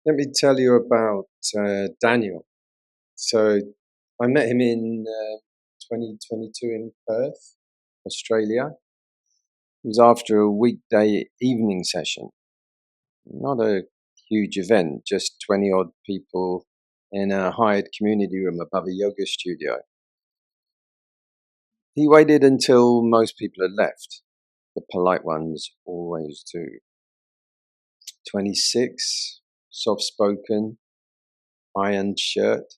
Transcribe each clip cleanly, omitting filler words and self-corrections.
Let me tell you about Daniel. So I met him in 2022 in Perth, Australia. It was after a weekday evening session. Not a huge event, just 20 odd people in a hired community room above a yoga studio. He waited until most people had left. The polite ones always do. 26, soft-spoken, ironed shirt.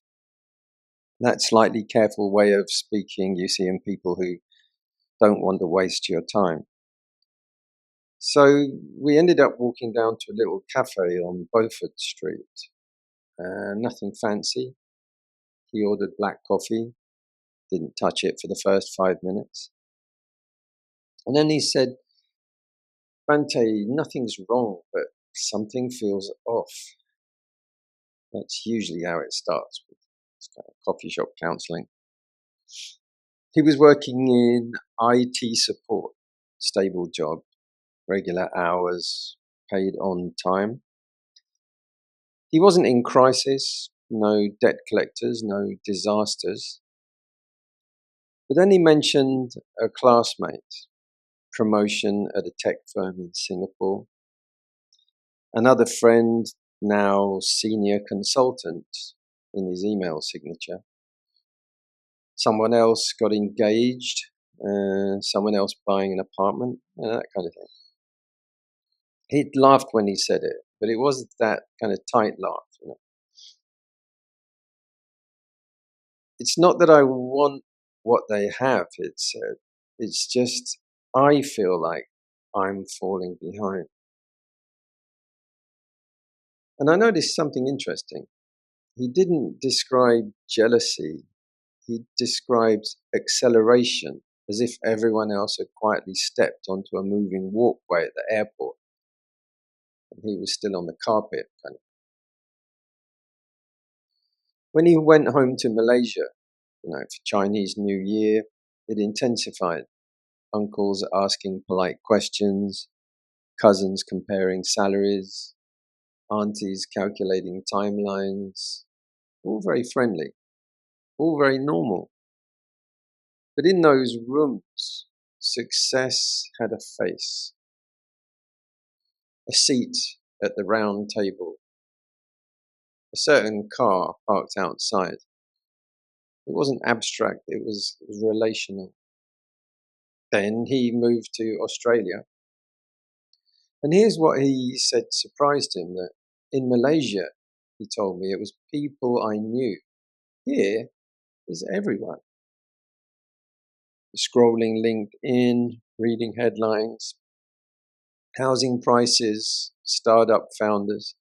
That slightly careful way of speaking you see in people who don't want to waste your time. So we ended up walking down to a little cafe on Beaufort Street. Nothing fancy. He ordered black coffee, didn't touch it for the first 5 minutes. And then he said, "Bante, nothing's wrong, but something feels off." That's usually how it starts with this kind of coffee shop counselling. He was working in IT support, stable job, regular hours, paid on time. He wasn't in crisis, no debt collectors, no disasters. But then he mentioned a classmate, promotion at a tech firm in Singapore, another friend, now senior consultant in his email signature. Someone else got engaged, someone else buying an apartment, that kind of thing. He'd laughed when he said it, but it wasn't that kind of tight laugh, you know. It's not that I want what they have, it said. It's just I feel like I'm falling behind. And I noticed something interesting. He didn't describe jealousy. He described acceleration, as if everyone else had quietly stepped onto a moving walkway at the airport. And he was still on the carpet, kind of. When he went home to Malaysia, for Chinese New Year, it intensified. Uncles asking polite questions, cousins comparing salaries, aunties calculating timelines, all very friendly, all very normal. But in those rooms, success had a face, a seat at the round table, a certain car parked outside. It wasn't abstract, it was relational. Then he moved to Australia. And here's what he said surprised him, that in Malaysia, he told me, it was people I knew. Here is everyone. Scrolling LinkedIn, reading headlines, housing prices, startup founders.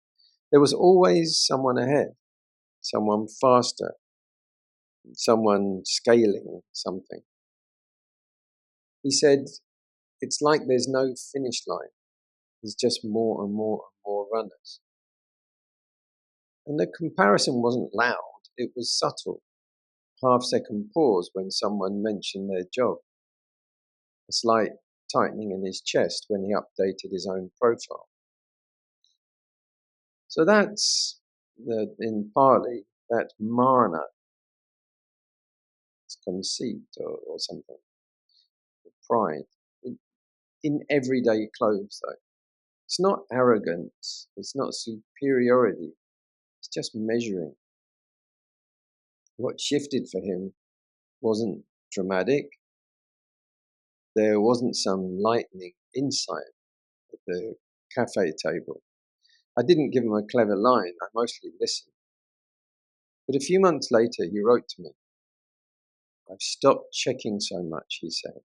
There was always someone ahead, someone faster, someone scaling something. He said, it's like there's no finish line. There's just more and more and more runners. And the comparison wasn't loud, it was subtle. Half-second pause when someone mentioned their job. A slight tightening in his chest when he updated his own profile. So that's, in Pali, that Māna. It's conceit or something. Pride. In everyday clothes, though. It's not arrogance. It's not superiority. It's just measuring. What shifted for him wasn't dramatic. There wasn't some lightning insight at the cafe table. I didn't give him a clever line. I mostly listened. But a few months later, he wrote to me. I've stopped checking so much, he said.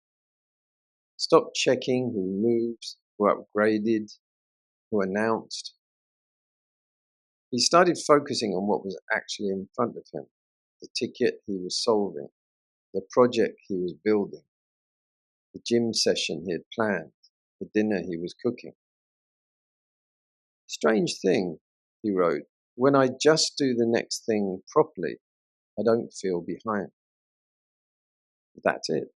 Stopped checking who moved, who upgraded, who announced. He started focusing on what was actually in front of him, the ticket he was solving, the project he was building, the gym session he had planned, the dinner he was cooking. Strange thing, he wrote, when I just do the next thing properly, I don't feel behind. That's it.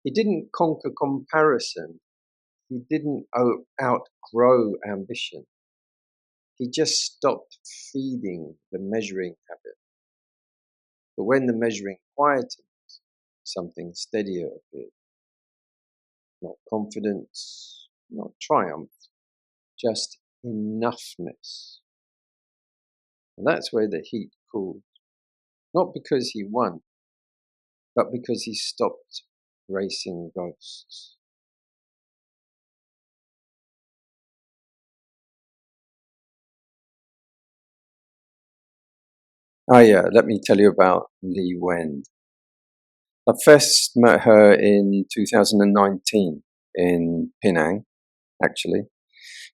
He didn't conquer comparison. He didn't outgrow ambition. he just stopped feeding the measuring habit. But when the measuring quieted, something steadier appeared. Not confidence, not triumph, just enoughness. And that's where the heat cooled. Not because he won, but because he stopped racing ghosts. Oh yeah, let me tell you about Lee Wend. I first met her in 2019 in Penang, actually.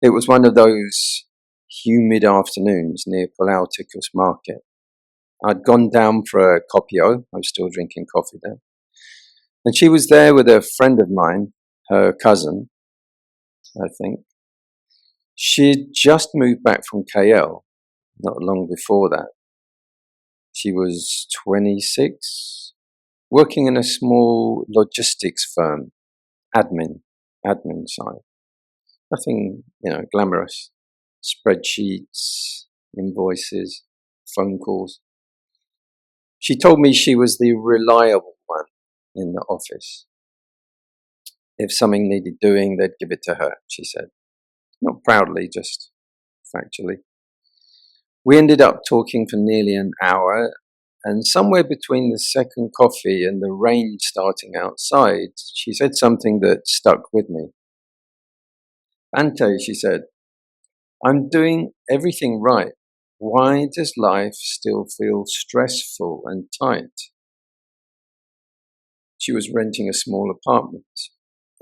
It was one of those humid afternoons near Pulau Tikus Market. I'd gone down for a kopi-o. I was still drinking coffee there. And she was there with a friend of mine, her cousin, I think. She'd just moved back from KL, not long before that. She was 26, working in a small logistics firm, admin side. Nothing, glamorous. Spreadsheets, invoices, phone calls. She told me she was the reliable one in the office. If something needed doing, they'd give it to her, she said. Not proudly, just factually. We ended up talking for nearly an hour, and somewhere between the second coffee and the rain starting outside, she said something that stuck with me. Ante, she said, I'm doing everything right. Why does life still feel stressful and tight? She was renting a small apartment,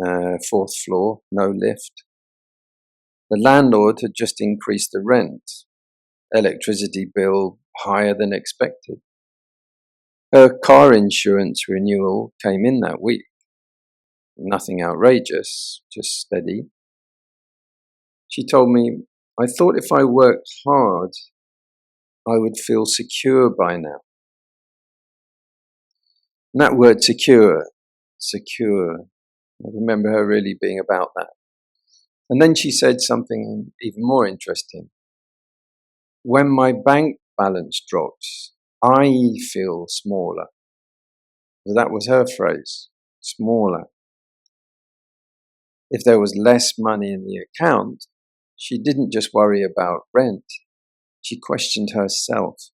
4th floor, no lift. The landlord had just increased the rent. Electricity bill higher than expected. Her car insurance renewal came in that week. Nothing outrageous, just steady. She told me, I thought if I worked hard, I would feel secure by now. And that word secure. I remember her really being about that. And then she said something even more interesting. When my bank balance drops, I feel smaller. That was her phrase, smaller. If there was less money in the account, she didn't just worry about rent. She questioned herself.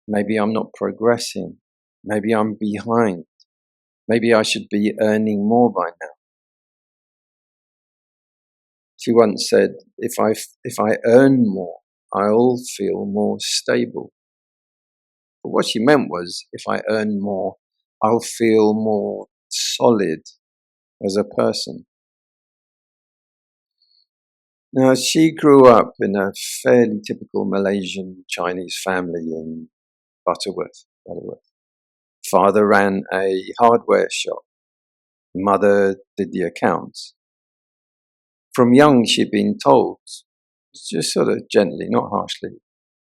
Maybe I'm not progressing. Maybe I'm behind. Maybe I should be earning more by now. She once said, if I earn more, I'll feel more stable. But what she meant was, if I earn more, I'll feel more solid as a person. Now, she grew up in a fairly typical Malaysian Chinese family in Butterworth. Father ran a hardware shop. Mother did the accounts. From young, she'd been told, just sort of gently, not harshly,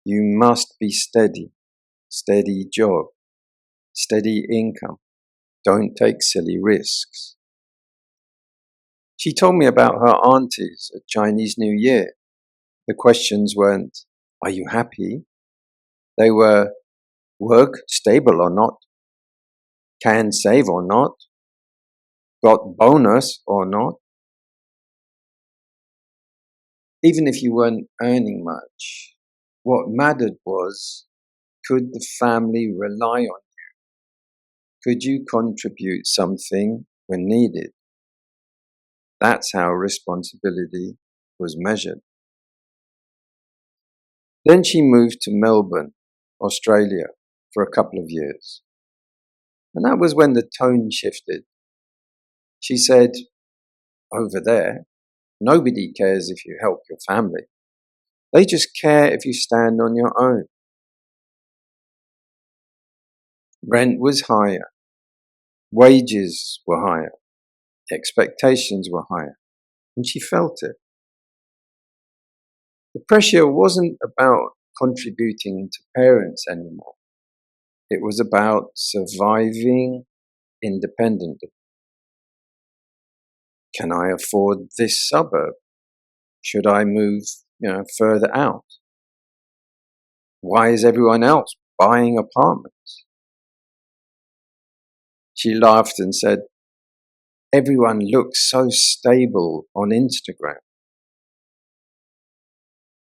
you must be steady job, steady income. Don't take silly risks. She told me about her aunties at Chinese New Year. The questions weren't, are you happy? They were, work stable or not? Can save or not? Got bonus or not? Even if you weren't earning much, what mattered was, could the family rely on you? Could you contribute something when needed? That's how responsibility was measured. Then she moved to Melbourne, Australia, for a couple of years. And that was when the tone shifted. She said, over there, nobody cares if you help your family. They just care if you stand on your own. Rent was higher. Wages were higher. Expectations were higher. And she felt it. The pressure wasn't about contributing to parents anymore. It was about surviving independently. Can I afford this suburb? Should I move further out? Why is everyone else buying apartments? She laughed and said, everyone looks so stable on Instagram.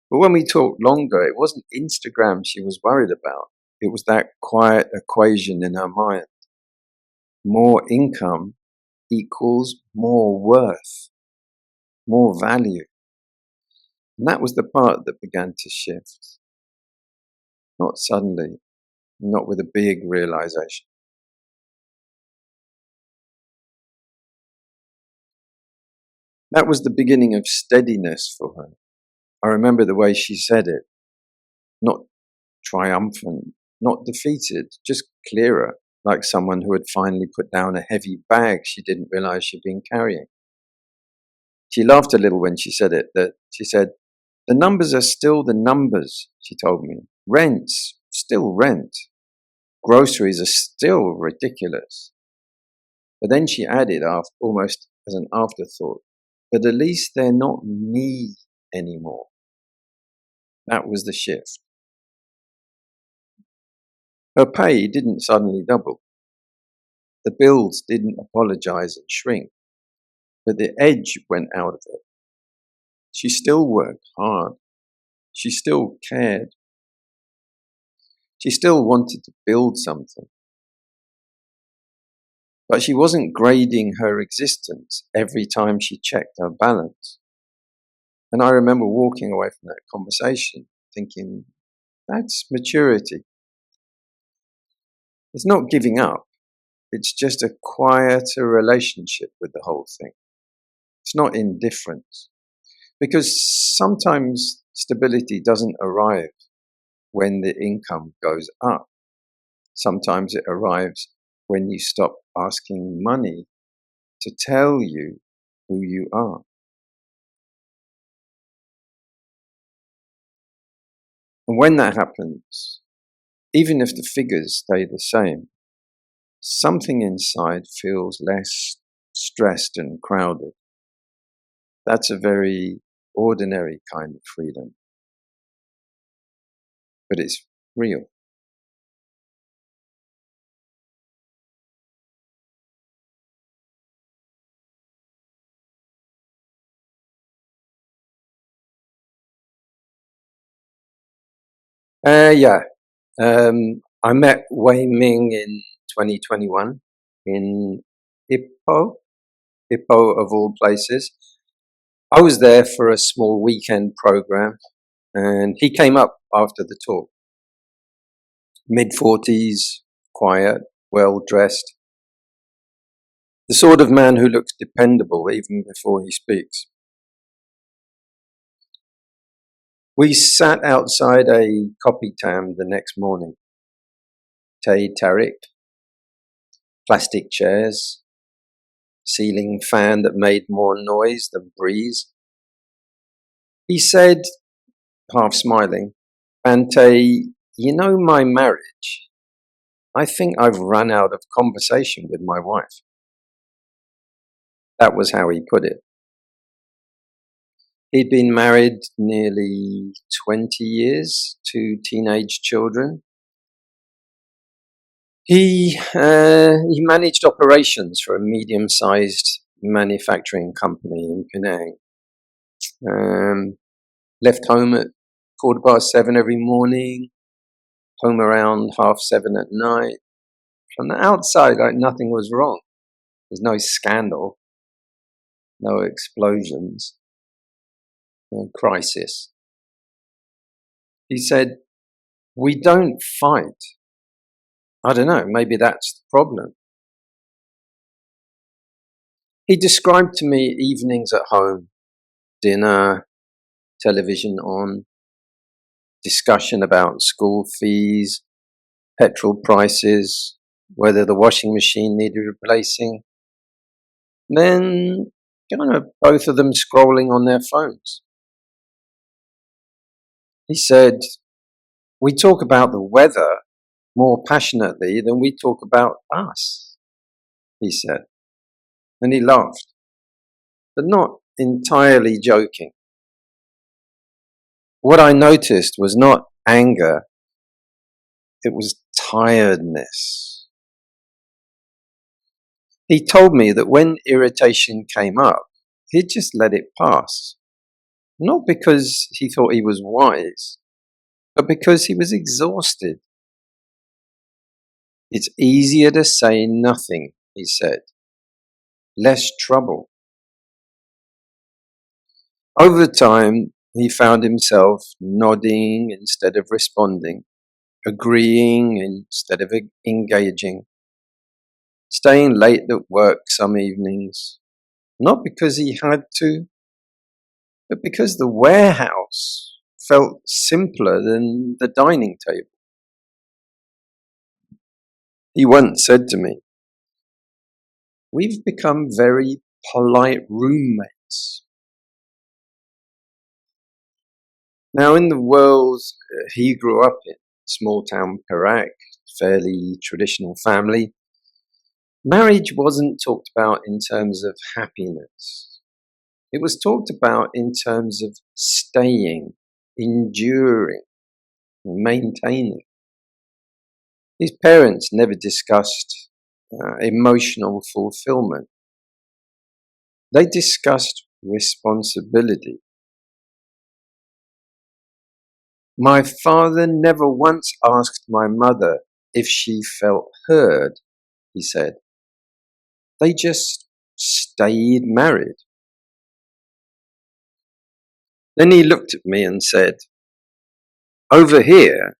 But when we talked longer, it wasn't Instagram she was worried about. It was that quiet equation in her mind. More income equals more worth, more value. And that was the part that began to shift. Not suddenly, not with a big realization. That was the beginning of steadiness for her. I remember the way she said it. Not triumphant, not defeated, just clearer, like someone who had finally put down a heavy bag she didn't realize she'd been carrying. She laughed a little when she said it, she said, the numbers are still the numbers, she told me. Rent's still rent. Groceries are still ridiculous. But then she added, almost as an afterthought, but at least they're not me anymore. That was the shift. Her pay didn't suddenly double. The bills didn't apologize and shrink, but the edge went out of it. She still worked hard. She still cared. She still wanted to build something. But she wasn't grading her existence every time she checked her balance. And I remember walking away from that conversation thinking, that's maturity. It's not giving up. It's just a quieter relationship with the whole thing. It's not indifference. Because sometimes stability doesn't arrive when the income goes up. Sometimes it arrives when you stop asking money to tell you who you are. And when that happens, even if the figures stay the same, something inside feels less stressed and crowded. That's a very ordinary kind of freedom. But it's real. Yeah. I met Wei Ming in 2021 in Ipoh of all places. I was there for a small weekend program, and he came up after the talk. Mid-40s, quiet, well-dressed. The sort of man who looks dependable even before he speaks. We sat outside a kopitiam the next morning. Teh tarik, plastic chairs, ceiling fan that made more noise than breeze. He said, half smiling, Bante, you know my marriage? I think I've run out of conversation with my wife. That was how he put it. He'd been married nearly 20 years, 2 teenage children. He managed operations for a medium-sized manufacturing company in Penang. Left home at 7:15 every morning, home around 7:30 at night. From the outside, like nothing was wrong. There's no scandal, no explosions, no crisis. He said, we don't fight. I don't know, maybe that's the problem. He described to me evenings at home, dinner, television on, discussion about school fees, petrol prices, whether the washing machine needed replacing. Then, both of them scrolling on their phones. He said, we talk about the weather more passionately than we talk about us, he said. And he laughed, but not entirely joking. What I noticed was not anger, it was tiredness. He told me that when irritation came up, he'd just let it pass. Not because he thought he was wise, but because he was exhausted. It's easier to say nothing, he said. Less trouble. Over time, he found himself nodding instead of responding, agreeing instead of engaging, staying late at work some evenings, not because he had to, but because the warehouse felt simpler than the dining table. He once said to me, "We've become very polite roommates." Now, in the world he grew up in, small town Perak, fairly traditional family, marriage wasn't talked about in terms of happiness. It was talked about in terms of staying, enduring, maintaining. His parents never discussed emotional fulfillment. They discussed responsibility. My father never once asked my mother if she felt heard, he said. They just stayed married. Then he looked at me and said, "Over here,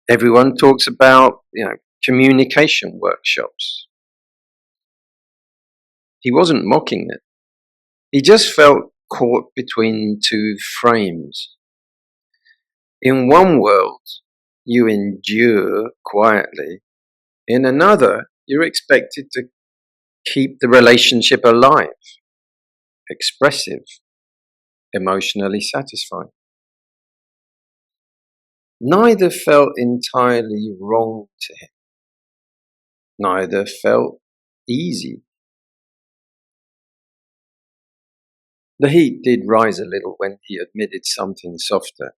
everyone talks about, communication workshops." He wasn't mocking it. He just felt caught between two frames. In one world, you endure quietly. In another, you're expected to keep the relationship alive, expressive, emotionally satisfying. Neither felt entirely wrong to him. Neither felt easy. The heat did rise a little when he admitted something softer.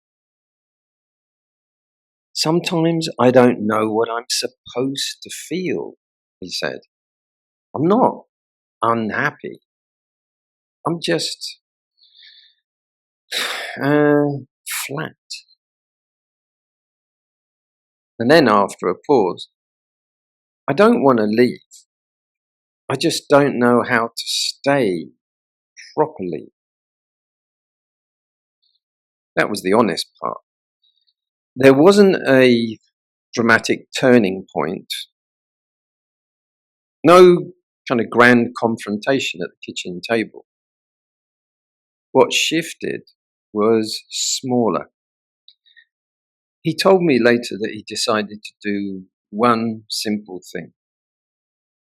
"Sometimes I don't know what I'm supposed to feel," he said. "I'm not unhappy. I'm just flat." And then after a pause, "I don't want to leave. I just don't know how to stay properly." That was the honest part. There wasn't a dramatic turning point. No kind of grand confrontation at the kitchen table. What shifted was smaller. He told me later that he decided to do one simple thing.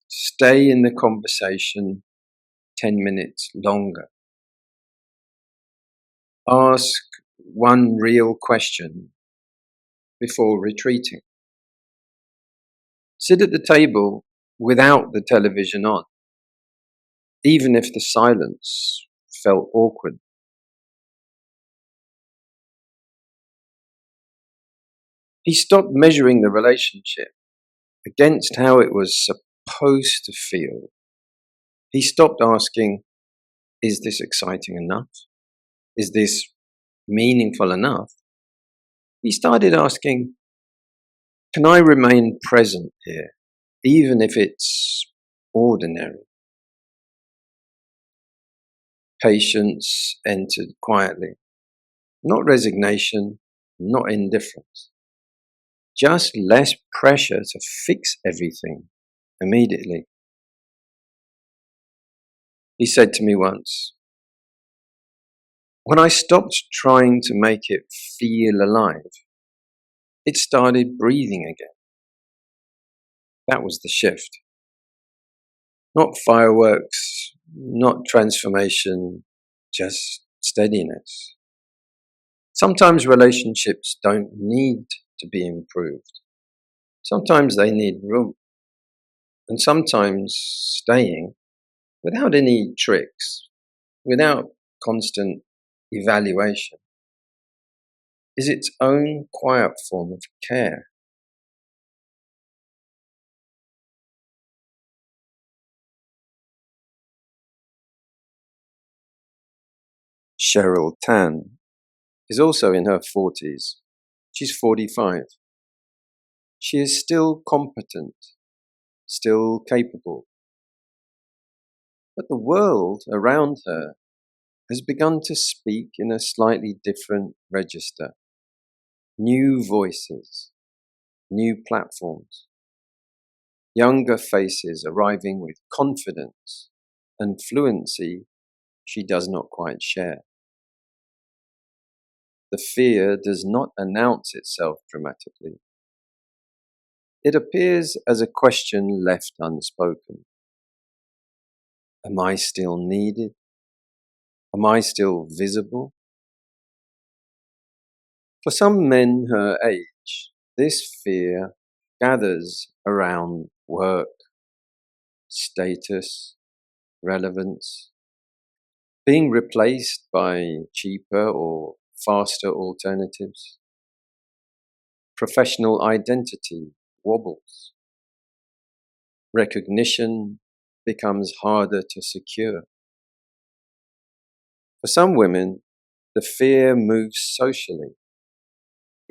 Stay in the conversation 10 minutes longer. Ask one real question before retreating. Sit at the table without the television on, even if the silence felt awkward. He stopped measuring the relationship against how it was supposed to feel. He stopped asking, "Is this exciting enough? Is this meaningful enough?" He started asking, "Can I remain present here, even if it's ordinary?" Patience entered quietly. Not resignation, not indifference. Just less pressure to fix everything immediately. He said to me once, "When I stopped trying to make it feel alive, it started breathing again." That was the shift. Not fireworks, not transformation, just steadiness. Sometimes relationships don't need to be improved. Sometimes they need room. And sometimes staying without any tricks, without constant evaluation, is its own quiet form of care. Cheryl Tan is also in her 40s. She's 45. She is still competent, still capable. But the world around her has begun to speak in a slightly different register. New voices, new platforms, younger faces arriving with confidence and fluency she does not quite share. The fear does not announce itself dramatically. It appears as a question left unspoken. Am I still needed? Am I still visible? For some men her age, this fear gathers around work, status, relevance, being replaced by cheaper or faster alternatives. Professional identity wobbles. Recognition becomes harder to secure. For some women, the fear moves socially.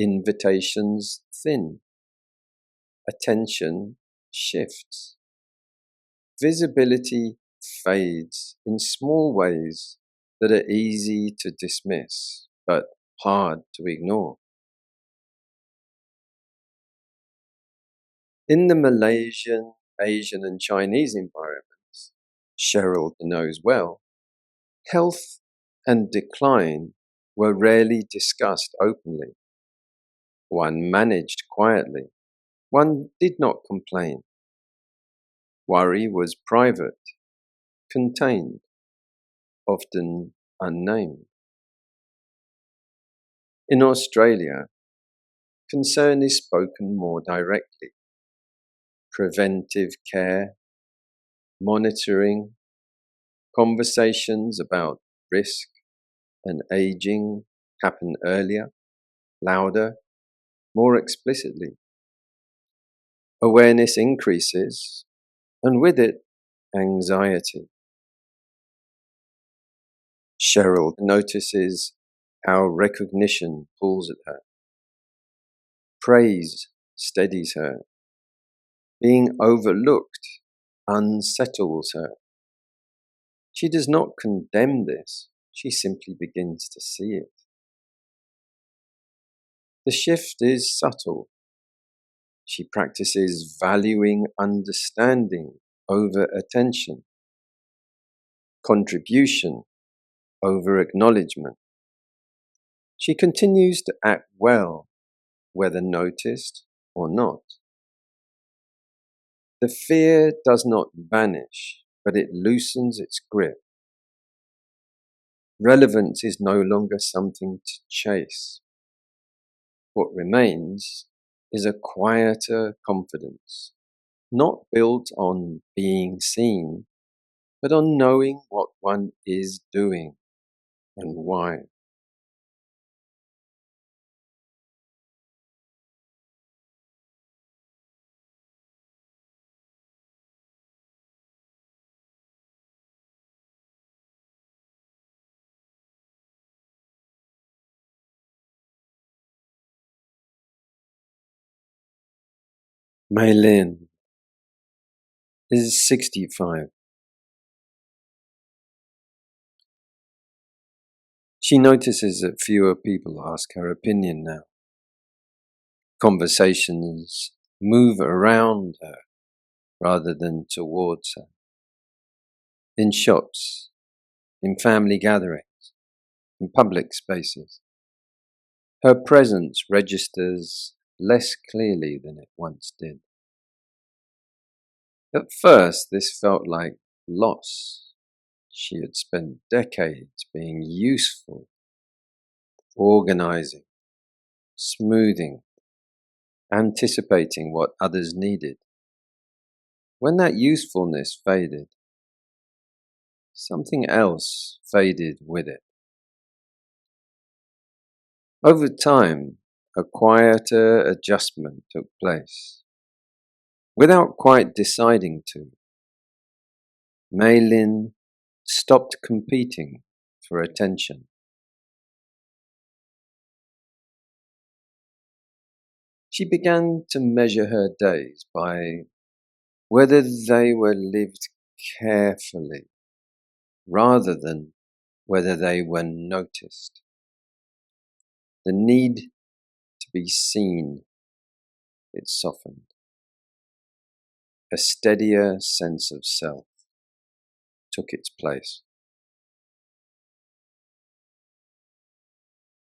Invitations thin. Attention shifts. Visibility fades in small ways that are easy to dismiss, but hard to ignore. In the Malaysian, Asian and Chinese environments, Cheryl knows well, health and decline were rarely discussed openly. One managed quietly. One did not complain. Worry was private, contained, often unnamed. In Australia, concern is spoken more directly. Preventive care, monitoring, conversations about risk and aging happen earlier, louder, more explicitly. Awareness increases, and with it, anxiety. Cheryl notices how recognition pulls at her. Praise steadies her. Being overlooked unsettles her. She does not condemn this, she simply begins to see it. The shift is subtle. She practices valuing understanding over attention, contribution over acknowledgement. She continues to act well, whether noticed or not. The fear does not vanish, but it loosens its grip. Relevance is no longer something to chase. What remains is a quieter confidence, not built on being seen, but on knowing what one is doing and why. Mei Lin is 65. She notices that fewer people ask her opinion now. Conversations move around her rather than towards her. In shops, in family gatherings, in public spaces. Her presence registers less clearly than it once did. At first, this felt like loss. She had spent decades being useful, organizing, smoothing, anticipating what others needed. When that usefulness faded, something else faded with it. Over time, a quieter adjustment took place. Without quite deciding to, Mei Lin stopped competing for attention. She began to measure her days by whether they were lived carefully rather than whether they were noticed. The need to be seen, it softened. A steadier sense of self took its place.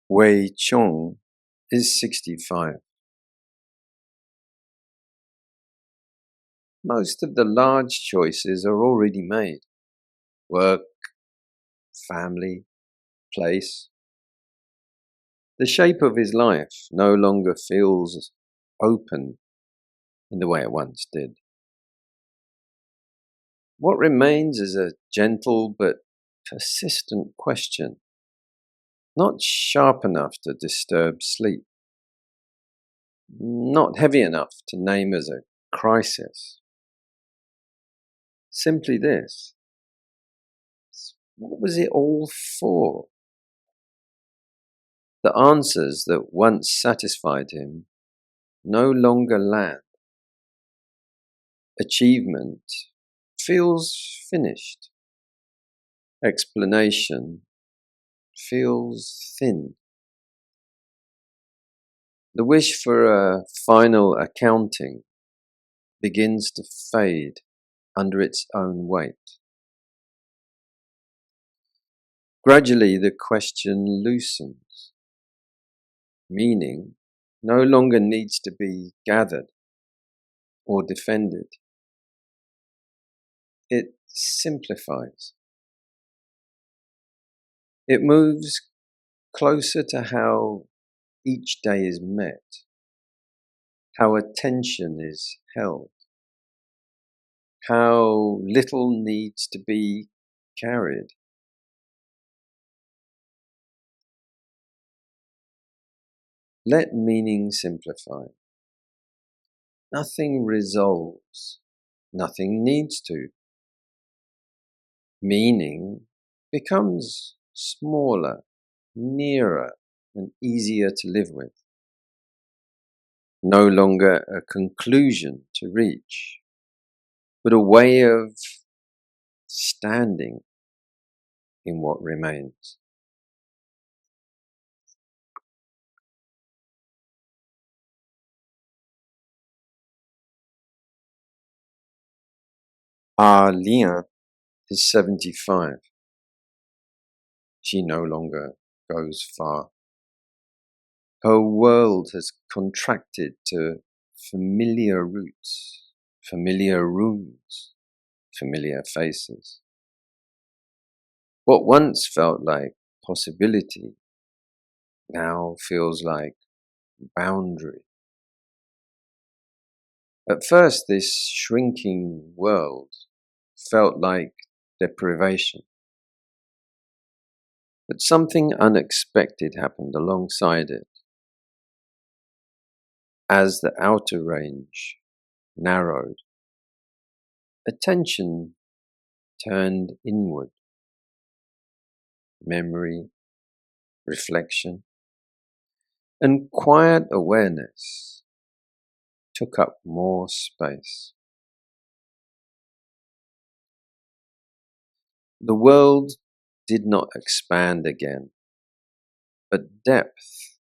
Wei Chong is 65. Most of the large choices are already made. Work, family, place. The shape of his life no longer feels open in the way it once did. What remains is a gentle but persistent question, not sharp enough to disturb sleep, not heavy enough to name as a crisis. Simply this: what was it all for? The answers that once satisfied him no longer land. Achievement feels finished. Explanation feels thin. The wish for a final accounting begins to fade under its own weight. Gradually, the question loosens. Meaning no longer needs to be gathered or defended. It simplifies. It moves closer to how each day is met, how attention is held, how little needs to be carried. Let meaning simplify. Nothing resolves. Nothing needs to. Meaning becomes smaller, nearer, and easier to live with. No longer a conclusion to reach, but a way of standing in what remains. Leah is 75. She no longer goes far. Her world has contracted to familiar routes, familiar rooms, familiar faces. What once felt like possibility now feels like boundary. At first, this shrinking world felt like deprivation. But something unexpected happened alongside it. As the outer range narrowed, attention turned inward. Memory, reflection, and quiet awareness took up more space. The world did not expand again, but depth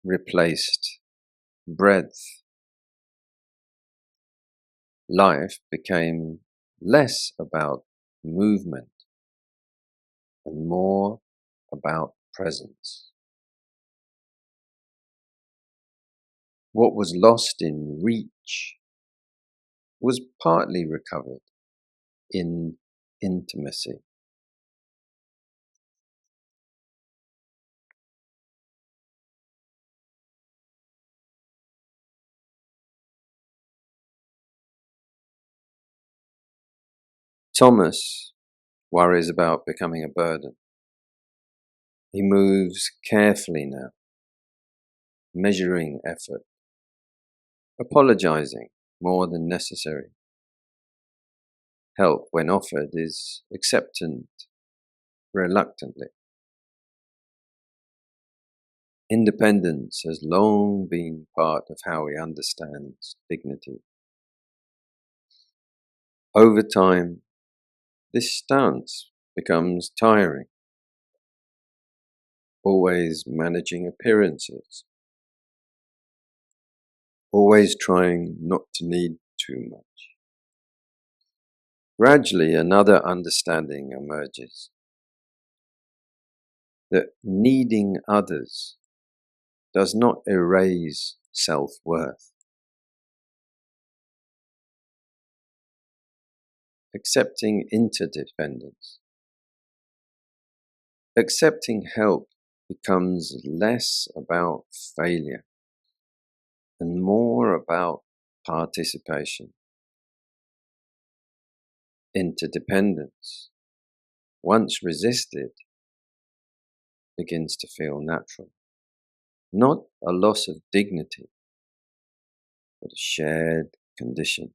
replaced breadth. Life became less about movement and more about presence. What was lost in reach was partly recovered in intimacy. Thomas worries about becoming a burden. He moves carefully now, measuring effort, apologizing more than necessary. Help, when offered, is accepted reluctantly. Independence has long been part of how we understand dignity. Over time, this stance becomes tiring, always managing appearances, always trying not to need too much. Gradually, another understanding emerges, that needing others does not erase self-worth. Accepting interdependence. Accepting help becomes less about failure and more about participation. Interdependence, once resisted, begins to feel natural. Not a loss of dignity, but a shared condition.